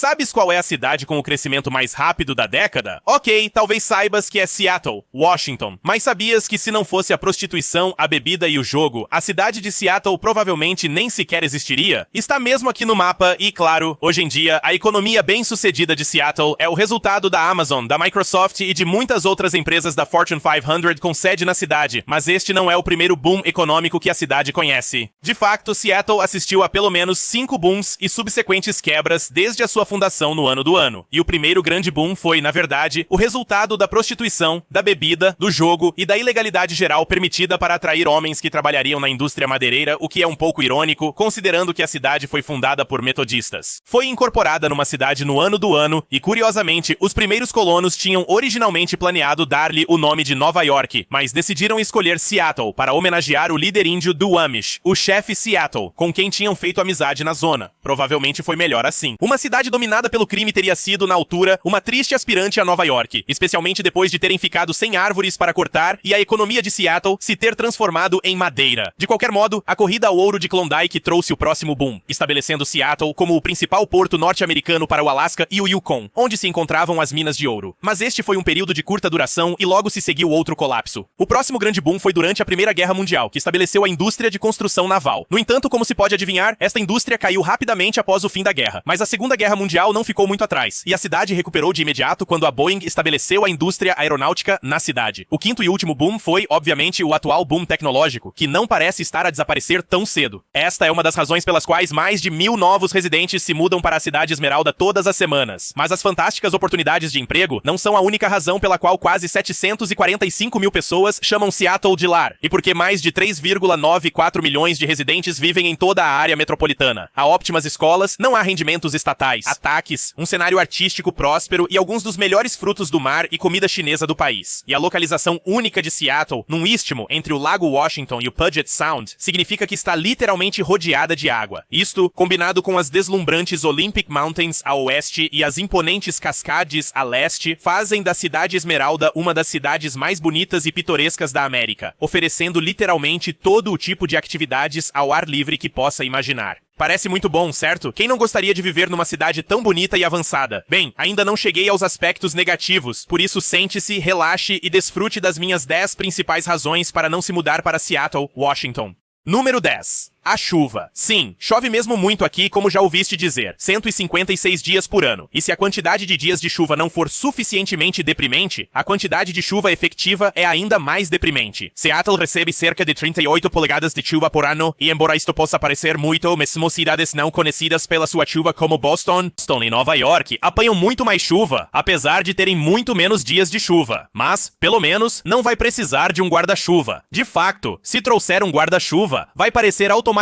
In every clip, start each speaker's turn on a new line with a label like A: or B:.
A: Sabes qual é a cidade com o crescimento mais rápido da década? Ok, talvez saibas que é Seattle, Washington. Mas sabias que se não fosse a prostituição, a bebida e o jogo, a cidade de Seattle provavelmente nem sequer existiria? Está mesmo aqui no mapa e, claro, hoje em dia, a economia bem-sucedida de Seattle é o resultado da Amazon, da Microsoft e de muitas outras empresas da Fortune 500 com sede na cidade. Mas este não é o primeiro boom econômico que a cidade conhece. De facto, Seattle assistiu a pelo menos 5 booms e subsequentes quebras desde a sua fundação no ano do ano. E o primeiro grande boom foi, na verdade, o resultado da prostituição, da bebida, do jogo e da ilegalidade geral permitida para atrair homens que trabalhariam na indústria madeireira, o que é um pouco irônico, considerando que a cidade foi fundada por metodistas. Foi incorporada numa cidade no ano do ano e, curiosamente, os primeiros colonos tinham originalmente planeado dar-lhe o nome de Nova York, mas decidiram escolher Seattle para homenagear o líder índio do Amish, o chefe Seattle, com quem tinham feito amizade na zona. Provavelmente foi melhor assim. Uma cidade dominada pelo crime teria sido, na altura, uma triste aspirante a Nova York, especialmente depois de terem ficado sem árvores para cortar e a economia de Seattle se ter transformado em madeira. De qualquer modo, a corrida ao ouro de Klondike trouxe o próximo boom, estabelecendo Seattle como o principal porto norte-americano para o Alasca e o Yukon, onde se encontravam as minas de ouro. Mas este foi um período de curta duração e logo se seguiu outro colapso. O próximo grande boom foi durante a Primeira Guerra Mundial, que estabeleceu a indústria de construção naval. No entanto, como se pode adivinhar, esta indústria caiu rapidamente após o fim da guerra. Mas a Segunda Guerra Mundial não ficou muito atrás, e a cidade recuperou de imediato quando a Boeing estabeleceu a indústria aeronáutica na cidade. O quinto e último boom foi, obviamente, o atual boom tecnológico, que não parece estar a desaparecer tão cedo. Esta é uma das razões pelas quais mais de 1.000 novos residentes se mudam para a cidade Esmeralda todas as semanas. Mas as fantásticas oportunidades de emprego não são a única razão pela qual quase 745 mil pessoas chamam Seattle de lar, e porque mais de 3,94 milhões de residentes vivem em toda a área metropolitana. Há ótimas escolas, não há rendimentos estatais, ataques, um cenário artístico próspero e alguns dos melhores frutos do mar e comida chinesa do país. E a localização única de Seattle, num istmo entre o Lago Washington e o Puget Sound, significa que está literalmente rodeada de água. Isto, combinado com as deslumbrantes Olympic Mountains a oeste e as imponentes Cascades a leste, fazem da cidade Esmeralda uma das cidades mais bonitas e pitorescas da América, oferecendo literalmente todo o tipo de atividades ao ar livre que possa imaginar. Parece muito bom, certo? Quem não gostaria de viver numa cidade tão bonita e avançada? Bem, ainda não cheguei aos aspectos negativos, por isso sente-se, relaxe e desfrute das minhas 10 principais razões para não se mudar para Seattle, Washington. Número 10. A chuva. Sim, chove mesmo muito aqui, como já ouviste dizer, 156 dias por ano. E se a quantidade de dias de chuva não for suficientemente deprimente, a quantidade de chuva efetiva é ainda mais deprimente. Seattle recebe cerca de 38 polegadas de chuva por ano, e embora isto possa parecer muito, mesmo cidades não conhecidas pela sua chuva como Boston e Nova York apanham muito mais chuva, apesar de terem muito menos dias de chuva. Mas, pelo menos, não vai precisar de um guarda-chuva. De facto, se trouxer um guarda-chuva, vai parecer automaticamente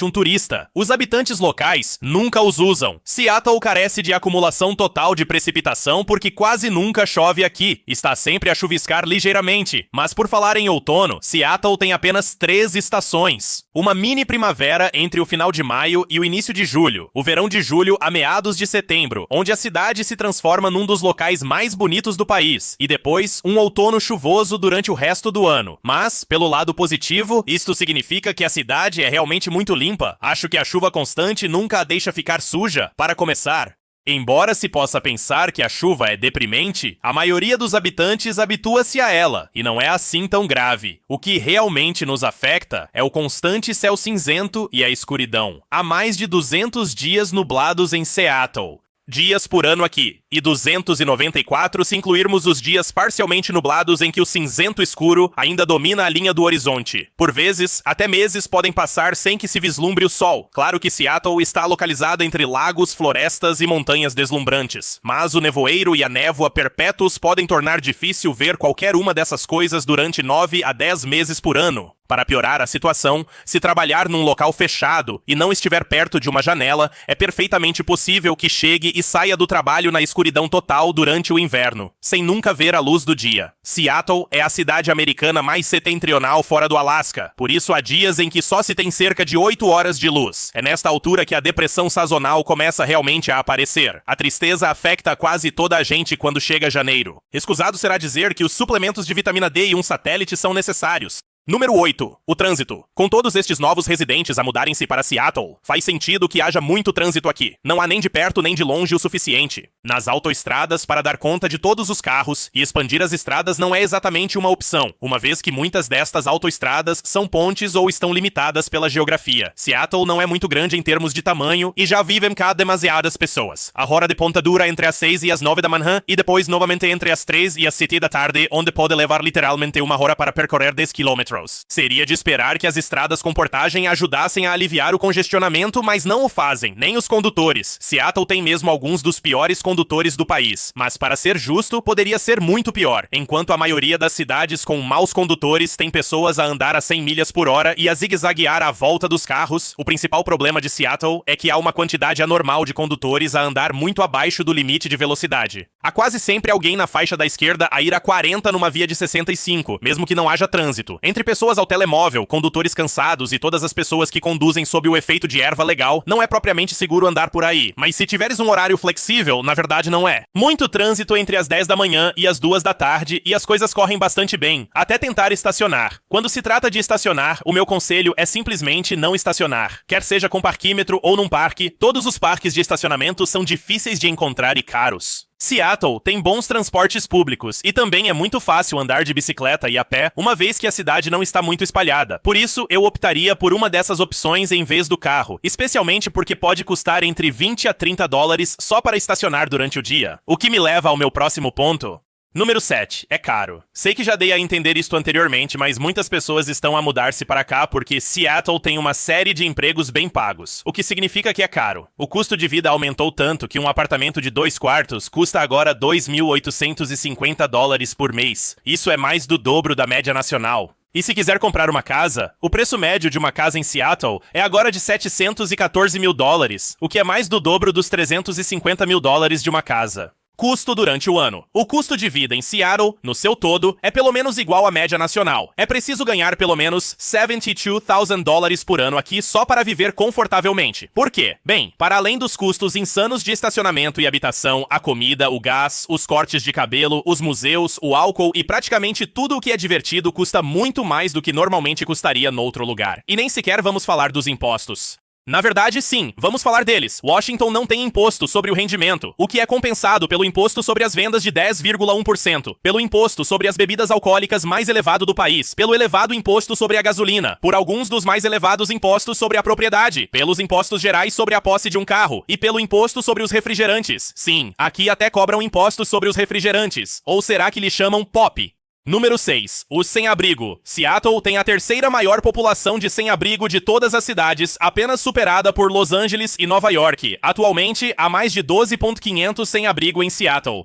A: um turista. Os habitantes locais nunca os usam. Seattle carece de acumulação total de precipitação porque quase nunca chove aqui. Está sempre a chuviscar ligeiramente. Mas por falar em outono, Seattle tem apenas 3 estações. Uma mini primavera entre o final de maio e o início de julho. O verão de julho a meados de setembro, onde a cidade se transforma num dos locais mais bonitos do país. E depois, um outono chuvoso durante o resto do ano. Mas, pelo lado positivo, isto significa que a cidade é realmente muito limpa. Acho que a chuva constante nunca a deixa ficar suja, para começar. Embora se possa pensar que a chuva é deprimente, a maioria dos habitantes habitua-se a ela, e não é assim tão grave. O que realmente nos afeta é o constante céu cinzento e a escuridão. Há mais de 200 dias nublados em Seattle. Dias por ano aqui, e 294 se incluirmos os dias parcialmente nublados em que o cinzento escuro ainda domina a linha do horizonte. Por vezes, até meses podem passar sem que se vislumbre o sol. Claro que Seattle está localizada entre lagos, florestas e montanhas deslumbrantes, mas o nevoeiro e a névoa perpétuos podem tornar difícil ver qualquer uma dessas coisas durante 9 a 10 meses por ano. Para piorar a situação, se trabalhar num local fechado e não estiver perto de uma janela, é perfeitamente possível que chegue e saia do trabalho na escuridão total durante o inverno, sem nunca ver a luz do dia. Seattle é a cidade americana mais setentrional fora do Alasca, por isso há dias em que só se tem cerca de 8 horas de luz. É nesta altura que a depressão sazonal começa realmente a aparecer. A tristeza afeta quase toda a gente quando chega janeiro. Escusado será dizer que os suplementos de vitamina D e um satélite são necessários. Número 8. O trânsito. Com todos estes novos residentes a mudarem-se para Seattle, faz sentido que haja muito trânsito aqui. Não há nem de perto nem de longe o suficiente. Nas autoestradas para dar conta de todos os carros, e expandir as estradas não é exatamente uma opção, uma vez que muitas destas autoestradas são pontes ou estão limitadas pela geografia. Seattle não é muito grande em termos de tamanho e já vivem cá demasiadas pessoas. A hora de ponta dura entre as 6 e as 9 da manhã e depois novamente entre as 3 e as 7 da tarde, onde pode levar literalmente uma hora para percorrer 10 km. Seria de esperar que as estradas com portagem ajudassem a aliviar o congestionamento, mas não o fazem, nem os condutores. Seattle tem mesmo alguns dos piores condutores do país, mas para ser justo, poderia ser muito pior, enquanto a maioria das cidades com maus condutores tem pessoas a andar a 100 milhas por hora e a zigue-zaguear à volta dos carros. O principal problema de Seattle é que há uma quantidade anormal de condutores a andar muito abaixo do limite de velocidade. Há quase sempre alguém na faixa da esquerda a ir a 40 numa via de 65, mesmo que não haja trânsito. Entre pessoas ao telemóvel, condutores cansados e todas as pessoas que conduzem sob o efeito de erva legal, não é propriamente seguro andar por aí. Mas se tiveres um horário flexível, na verdade não é. Muito trânsito entre as 10 da manhã e as 2 da tarde e as coisas correm bastante bem, até tentar estacionar. Quando se trata de estacionar, o meu conselho é simplesmente não estacionar. Quer seja com parquímetro ou num parque, todos os parques de estacionamento são difíceis de encontrar e caros. Seattle tem bons transportes públicos e também é muito fácil andar de bicicleta e a pé, uma vez que a cidade não está muito espalhada. Por isso, eu optaria por uma dessas opções em vez do carro, especialmente porque pode custar entre 20 a 30 dólares só para estacionar durante o dia. O que me leva ao meu próximo ponto. Número 7. É caro. Sei que já dei a entender isto anteriormente, mas muitas pessoas estão a mudar-se para cá porque Seattle tem uma série de empregos bem pagos, o que significa que é caro. O custo de vida aumentou tanto que um apartamento de 2 quartos custa agora 2.850 dólares por mês. Isso é mais do dobro da média nacional. E se quiser comprar uma casa, o preço médio de uma casa em Seattle é agora de 714 mil dólares, o que é mais do dobro dos 350 mil dólares de uma casa. Custo durante o ano. O custo de vida em Seattle, no seu todo, é pelo menos igual à média nacional. É preciso ganhar pelo menos 72,000 dólares por ano aqui só para viver confortavelmente. Por quê? Bem, para além dos custos insanos de estacionamento e habitação, a comida, o gás, os cortes de cabelo, os museus, o álcool e praticamente tudo o que é divertido custa muito mais do que normalmente custaria noutro lugar. E nem sequer vamos falar dos impostos. Na verdade, sim, vamos falar deles. Washington não tem imposto sobre o rendimento, o que é compensado pelo imposto sobre as vendas de 10,1%, pelo imposto sobre as bebidas alcoólicas mais elevado do país, pelo elevado imposto sobre a gasolina, por alguns dos mais elevados impostos sobre a propriedade, pelos impostos gerais sobre a posse de um carro e pelo imposto sobre os refrigerantes. Sim, aqui até cobram impostos sobre os refrigerantes. Ou será que lhe chamam POP? Número 6. Os sem-abrigo. Seattle tem a terceira maior população de sem-abrigo de todas as cidades, apenas superada por Los Angeles e Nova York. Atualmente, há mais de 12.500 sem-abrigo em Seattle.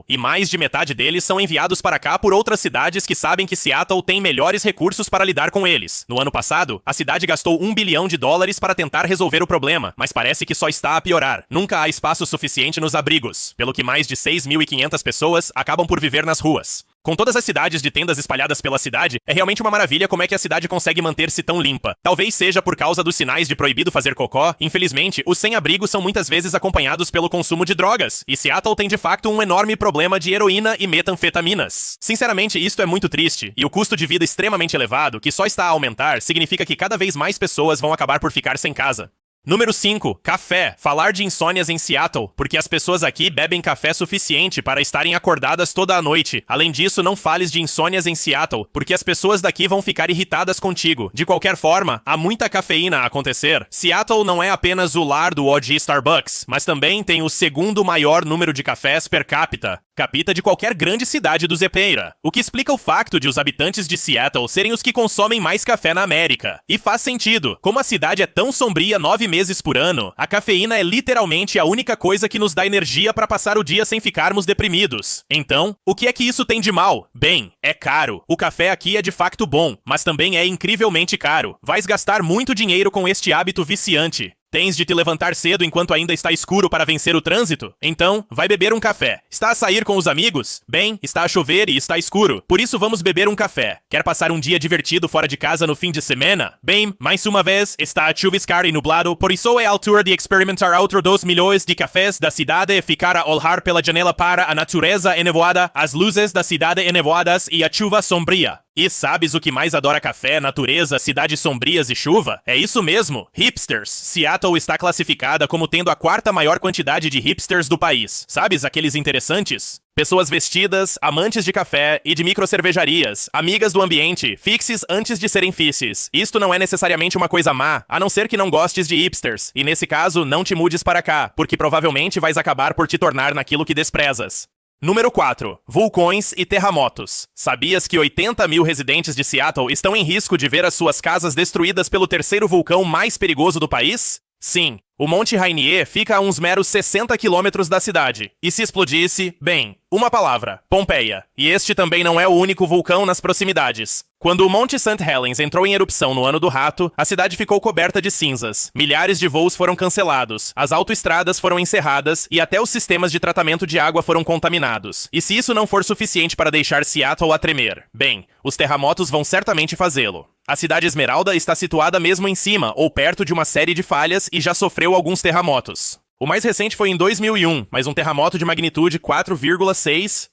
A: E mais de metade deles são enviados para cá por outras cidades que sabem que Seattle tem melhores recursos para lidar com eles. No ano passado, a cidade gastou $1 bilhão para tentar resolver o problema, mas parece que só está a piorar. Nunca há espaço suficiente nos abrigos, pelo que mais de 6.500 pessoas acabam por viver nas ruas. Com todas as cidades de tendas espalhadas pela cidade, é realmente uma maravilha como é que a cidade consegue manter-se tão limpa. Talvez seja por causa dos sinais de proibido fazer cocó. Infelizmente, os sem-abrigo são muitas vezes acompanhados pelo consumo de drogas, e Seattle tem de facto um enorme problema de heroína e metanfetaminas. Sinceramente, isto é muito triste, e o custo de vida extremamente elevado, que só está a aumentar, significa que cada vez mais pessoas vão acabar por ficar sem casa. Número 5. Café. Falar de insônias em Seattle, porque as pessoas aqui bebem café suficiente para estarem acordadas toda a noite. Além disso, não fales de insônias em Seattle, porque as pessoas daqui vão ficar irritadas contigo. De qualquer forma, há muita cafeína a acontecer. Seattle não é apenas o lar do OG Starbucks, mas também tem o segundo maior número de cafés per capita de qualquer grande cidade do Zepeira, o que explica o facto de os habitantes de Seattle serem os que consomem mais café na América. E faz sentido, como a cidade é tão sombria 9 meses por ano, a cafeína é literalmente a única coisa que nos dá energia para passar o dia sem ficarmos deprimidos. Então, o que é que isso tem de mal? Bem, é caro. O café aqui é de facto bom, mas também é incrivelmente caro. Vais gastar muito dinheiro com este hábito viciante. Tens de te levantar cedo enquanto ainda está escuro para vencer o trânsito? Então, vai beber um café. Está a sair com os amigos? Bem, está a chover e está escuro. Por isso vamos beber um café. Quer passar um dia divertido fora de casa no fim de semana? Bem, mais uma vez, está a chuviscar e nublado, por isso é a altura de experimentar outro 2 milhões de cafés da cidade e ficar a olhar pela janela para a natureza enevoada, as luzes da cidade enevoadas e a chuva sombria. E sabes o que mais adora café, natureza, cidades sombrias e chuva? É isso mesmo, hipsters. Seattle está classificada como tendo a quarta maior quantidade de hipsters do país. Sabes aqueles interessantes? Pessoas vestidas, amantes de café e de microcervejarias, amigas do ambiente, fixes antes de serem fisses. Isto não é necessariamente uma coisa má, a não ser que não gostes de hipsters. E nesse caso, não te mudes para cá, porque provavelmente vais acabar por te tornar naquilo que desprezas. Número 4. Vulcões e terremotos. Sabias que 80 mil residentes de Seattle estão em risco de ver as suas casas destruídas pelo terceiro vulcão mais perigoso do país? Sim, o Monte Rainier fica a uns meros 60 quilômetros da cidade. E se explodisse, bem, uma palavra, Pompeia. E este também não é o único vulcão nas proximidades. Quando o Monte St. Helens entrou em erupção no ano do rato, a cidade ficou coberta de cinzas. Milhares de voos foram cancelados, as autoestradas foram encerradas e até os sistemas de tratamento de água foram contaminados. E se isso não for suficiente para deixar Seattle a tremer, bem, os terremotos vão certamente fazê-lo. A cidade Esmeralda está situada mesmo em cima ou perto de uma série de falhas e já sofreu alguns terremotos. O mais recente foi em 2001, mas um terremoto de magnitude 4,6.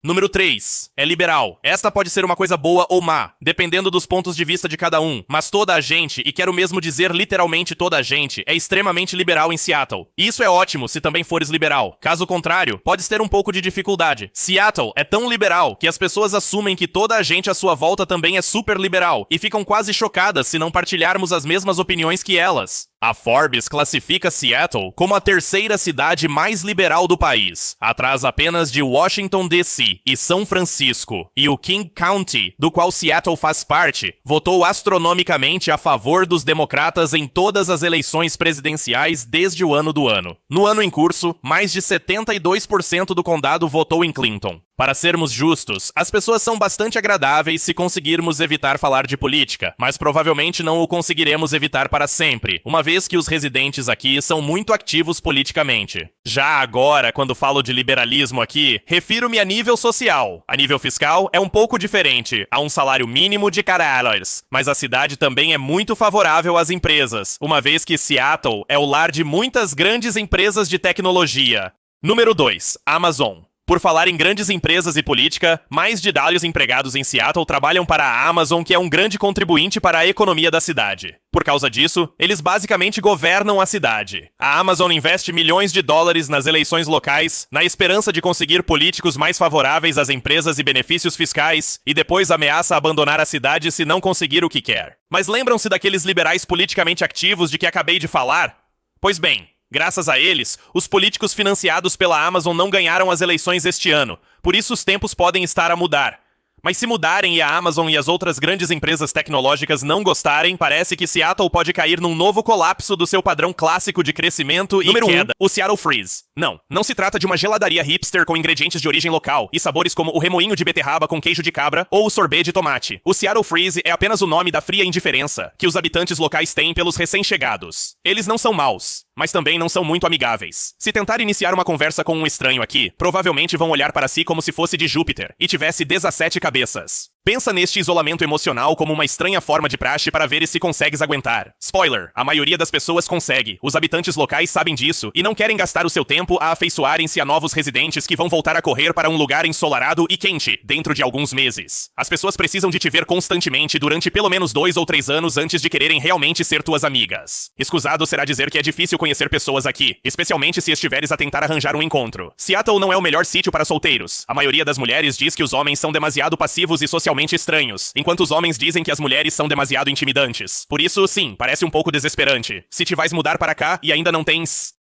A: Número 3. É liberal. Esta pode ser uma coisa boa ou má, dependendo dos pontos de vista de cada um, mas toda a gente, e quero mesmo dizer literalmente toda a gente, é extremamente liberal em Seattle. E isso é ótimo se também fores liberal. Caso contrário, podes ter um pouco de dificuldade. Seattle é tão liberal que as pessoas assumem que toda a gente à sua volta também é super liberal, e ficam quase chocadas se não partilharmos as mesmas opiniões que elas. A Forbes classifica Seattle como a terceira cidade mais liberal do país, atrás apenas de Washington, D.C. e São Francisco. E o King County, do qual Seattle faz parte, votou astronomicamente a favor dos democratas em todas as eleições presidenciais desde o ano do ano. No ano em curso, mais de 72% do condado votou em Clinton. Para sermos justos, as pessoas são bastante agradáveis se conseguirmos evitar falar de política, mas provavelmente não o conseguiremos evitar para sempre, uma vez que os residentes aqui são muito ativos politicamente. Já agora, quando falo de liberalismo aqui, refiro-me a nível social. A nível fiscal é um pouco diferente, há um salário mínimo de $, mas a cidade também é muito favorável às empresas, uma vez que Seattle é o lar de muitas grandes empresas de tecnologia. Número 2. Amazon. Por falar em grandes empresas e política, mais de 10 empregados em Seattle trabalham para a Amazon, que é um grande contribuinte para a economia da cidade. Por causa disso, eles basicamente governam a cidade. A Amazon investe milhões de dólares nas eleições locais, na esperança de conseguir políticos mais favoráveis às empresas e benefícios fiscais, e depois ameaça abandonar a cidade se não conseguir o que quer. Mas lembram-se daqueles liberais politicamente ativos de que acabei de falar? Pois bem, graças a eles, os políticos financiados pela Amazon não ganharam as eleições este ano, por isso os tempos podem estar a mudar. Mas se mudarem e a Amazon e as outras grandes empresas tecnológicas não gostarem, parece que Seattle pode cair num novo colapso do seu padrão clássico de crescimento e queda. O Seattle Freeze. Não se trata de uma geladaria hipster com ingredientes de origem local e sabores como o remoinho de beterraba com queijo de cabra ou o sorbet de tomate. O Seattle Freeze é apenas o nome da fria indiferença que os habitantes locais têm pelos recém-chegados. Eles não são maus, mas também não são muito amigáveis. Se tentar iniciar uma conversa com um estranho aqui, provavelmente vão olhar para si como se fosse de Júpiter e tivesse 17 cabeças. Pensa neste isolamento emocional como uma estranha forma de praxe para ver se consegues aguentar. Spoiler, a maioria das pessoas consegue. Os habitantes locais sabem disso e não querem gastar o seu tempo a afeiçoarem-se a novos residentes que vão voltar a correr para um lugar ensolarado e quente dentro de alguns meses. As pessoas precisam de te ver constantemente durante pelo menos 2 ou 3 anos antes de quererem realmente ser tuas amigas. Escusado será dizer que é difícil conhecer pessoas aqui, especialmente se estiveres a tentar arranjar um encontro. Seattle não é o melhor sítio para solteiros. A maioria das mulheres diz que os homens são demasiado passivos e socialmente estranhos, enquanto os homens dizem que as mulheres são demasiado intimidantes. Por isso, sim, parece um pouco desesperante. Se te vais mudar para cá e ainda não tens...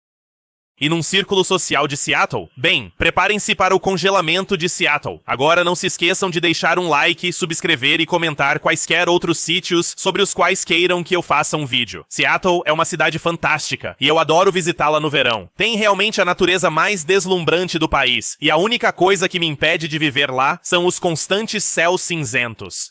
A: E num círculo social de Seattle? Bem, preparem-se para o congelamento de Seattle. Agora não se esqueçam de deixar um like, subscrever e comentar quaisquer outros sítios sobre os quais queiram que eu faça um vídeo. Seattle é uma cidade fantástica e eu adoro visitá-la no verão. Tem realmente a natureza mais deslumbrante do país e a única coisa que me impede de viver lá são os constantes céus cinzentos.